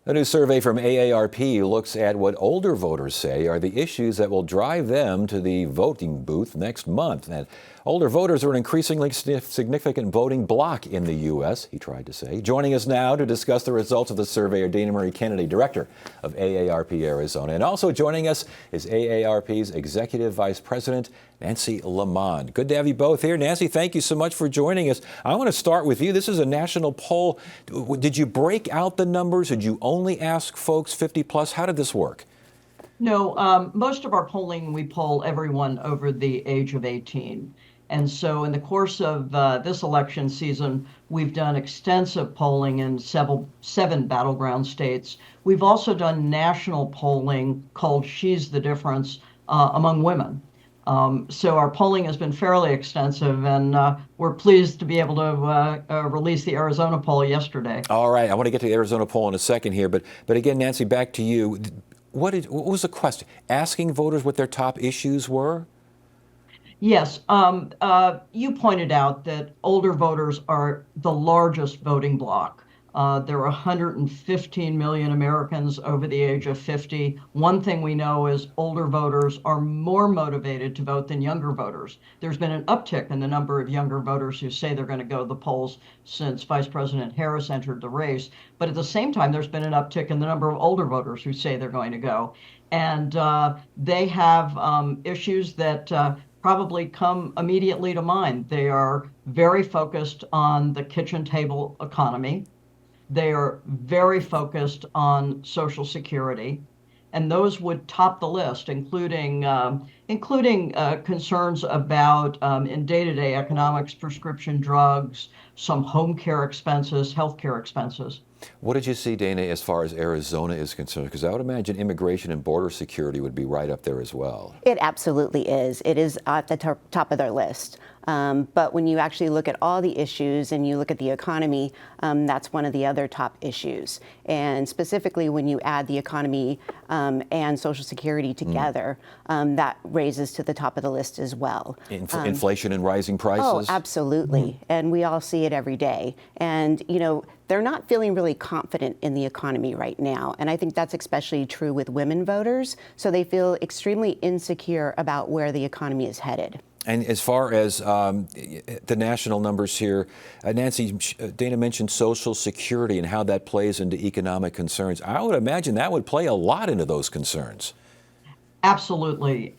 A new survey from AARP looks at what older voters say are the issues that will drive them to the voting booth next month. And older voters are an increasingly significant voting bloc in the U.S., he tried to say. Joining us now to discuss the results of the survey are Dana Marie Kennedy, director of AARP Arizona. And also joining us is AARP's Executive Vice President, Nancy Lamond. Good to have you both here. Nancy, thank you so much for joining us. I want to start with you. This is a national poll. Did you break out the numbers? Did you only ask folks 50 plus? How did this work? No, most of our polling, we poll everyone over the age of 18. And so in the course of this election season, we've done extensive polling in seven battleground states. We've also done national polling called She's the Difference among women. So our polling has been fairly extensive, and we're pleased to be able to release the Arizona poll yesterday. All right, I want to get to the Arizona poll in a second here, but again, Nancy, back to you. What was the question? Asking voters what their top issues were? Yes, you pointed out that older voters are the largest voting bloc. There are 115 million Americans over the age of 50. One thing we know is older voters are more motivated to vote than younger voters. There's been an uptick in the number of younger voters who say they're going to go to the polls since Vice President Harris entered the race. But at the same time, there's been an uptick in the number of older voters who say they're going to go. And they have issues that probably come immediately to mind. They are very focused on the kitchen table economy. They are very focused on Social Security, and those would top the list, including concerns about in day-to-day economics, prescription drugs, some home care expenses, health care expenses. What did you see, Dana, as far as Arizona is concerned? Because I would imagine immigration and border security would be right up there as well. It absolutely is. It is at the top of their list. But when you actually look at all the issues and you look at the economy, that's one of the other top issues. And specifically when you add the economy and Social Security together, that raises to the top of the list as well. Inflation and rising prices? Oh, absolutely. And we all see it every day. And, you know, they're not feeling really confident in the economy right now. And I think that's especially true with women voters. So they feel extremely insecure about where the economy is headed. And as far as the national numbers here, Nancy, Dana mentioned Social Security and how that plays into economic concerns. I would imagine that would play a lot into those concerns. Absolutely.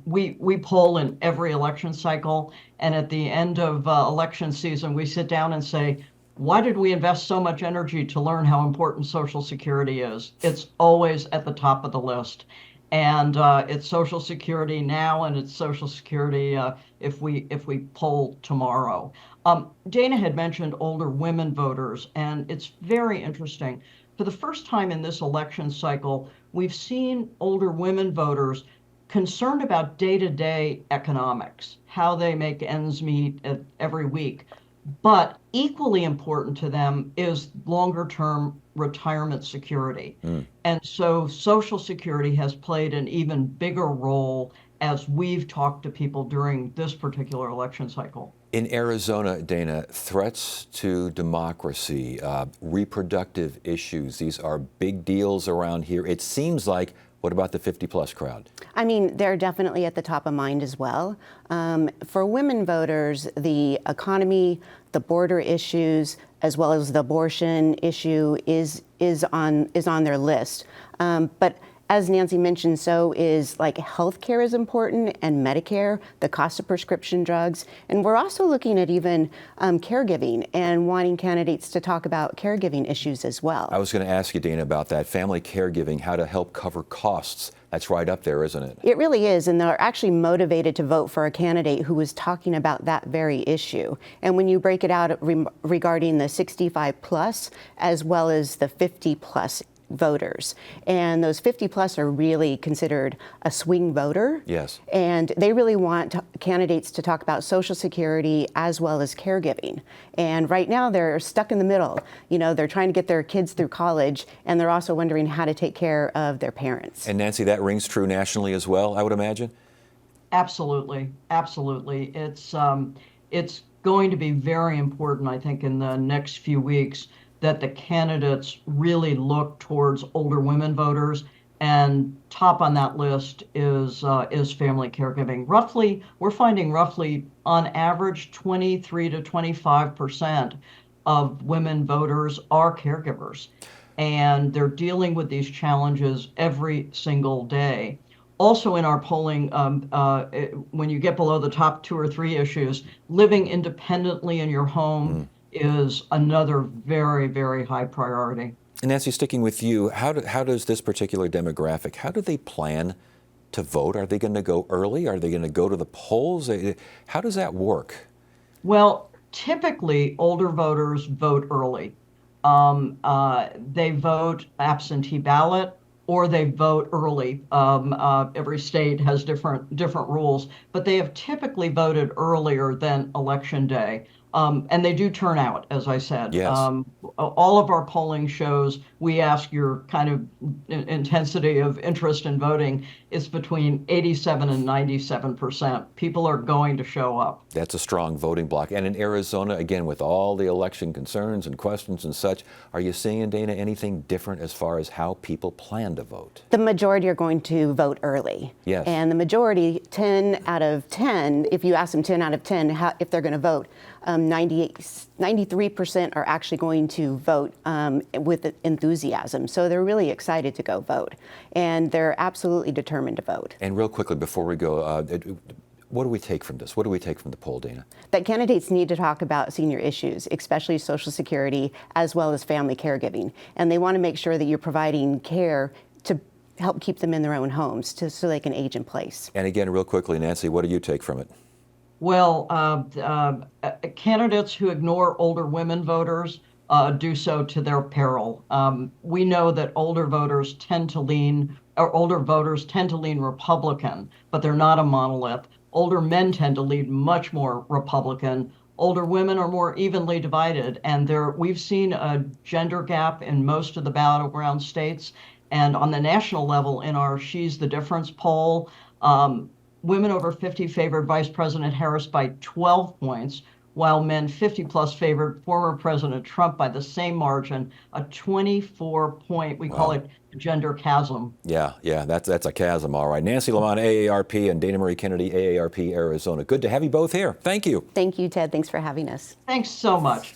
We poll in every election cycle, and at the end of election season, we sit down and say, why did we invest so much energy to learn how important Social Security is? It's always at the top of the list. And it's Social Security now, and it's Social Security if we poll tomorrow. Dana had mentioned older women voters, and it's very interesting. For the first time in this election cycle, we've seen older women voters concerned about day-to-day economics, how they make ends meet every week. But equally important to them is longer-term retirement security. And so Social Security has played an even bigger role as we've talked to people during this particular election cycle. In Arizona, Dana, threats to democracy, reproductive issues, these are big deals around here. It seems like, what about the 50-plus crowd? I mean, they're definitely at the top of mind as well. For women voters, the economy, the border issues, as well as the abortion issue is on their list. But as Nancy mentioned, so is like healthcare is important, and Medicare, the cost of prescription drugs. And we're also looking at even caregiving and wanting candidates to talk about caregiving issues as well. I was going to ask you, Dana, about that. Family caregiving, how to help cover costs. That's right up there, isn't it? It really is, and they're actually motivated to vote for a candidate who is talking about that very issue. And when you break it out regarding the 65 plus as well as the 50 plus voters, and those 50 plus are really considered a swing voter. Yes. And they really want candidates to talk about Social Security as well as caregiving. And right now they're stuck in the middle. You know, they're trying to get their kids through college, and they're also wondering how to take care of their parents. And Nancy, that rings true nationally as well, I would imagine? Absolutely. Absolutely. It's going to be very important, I think, in the next few weeks, that the candidates really look towards older women voters. And top on that list is family caregiving. We're finding roughly on average 23 to 25% of women voters are caregivers, and they're dealing with these challenges every single day. Also in our polling, when you get below the top 2 or 3 issues, living independently in your home is another very, very high priority. And Nancy, sticking with you, how does this particular demographic, how do they plan to vote? Are they going to go early? Are they going to go to the polls? How does that work? Well, typically older voters vote early. They vote absentee ballot or they vote early. Every state has different rules, but they have typically voted earlier than election day. And they do turn out, as I said. Yes. All of our polling shows, we ask your kind of intensity of interest in voting is between 87 and 97%. People are going to show up. That's a strong voting bloc. And in Arizona, again, with all the election concerns and questions and such, are you seeing, Dana, anything different as far as how people plan to vote? The majority are going to vote early. Yes. And the majority, 10 out of 10, if you ask them 10 out of 10 if they're going to vote, 93% are actually going to vote with enthusiasm. So they're really excited to go vote. And they're absolutely determined to vote. And real quickly before we go, what do we take from this? What do we take from the poll, Dana? That candidates need to talk about senior issues, especially Social Security, as well as family caregiving. And they want to make sure that you're providing care to help keep them in their own homes so they can age in place. And again, real quickly, Nancy, what do you take from it? Well, candidates who ignore older women voters do so to their peril. We know that older voters tend to lean Republican, but they're not a monolith. Older men tend to lean much more Republican. Older women are more evenly divided, and we've seen a gender gap in most of the battleground states. And on the national level, in our She's the Difference poll, women over 50 favored Vice President Harris by 12 points, while men 50 plus favored former President Trump by the same margin, a 24-point, we call it gender chasm. Yeah, that's a chasm, all right. Nancy Lamont, AARP, and Dana Marie Kennedy, AARP, Arizona. Good to have you both here. Thank you. Thank you, Ted. Thanks for having us. Thanks so much.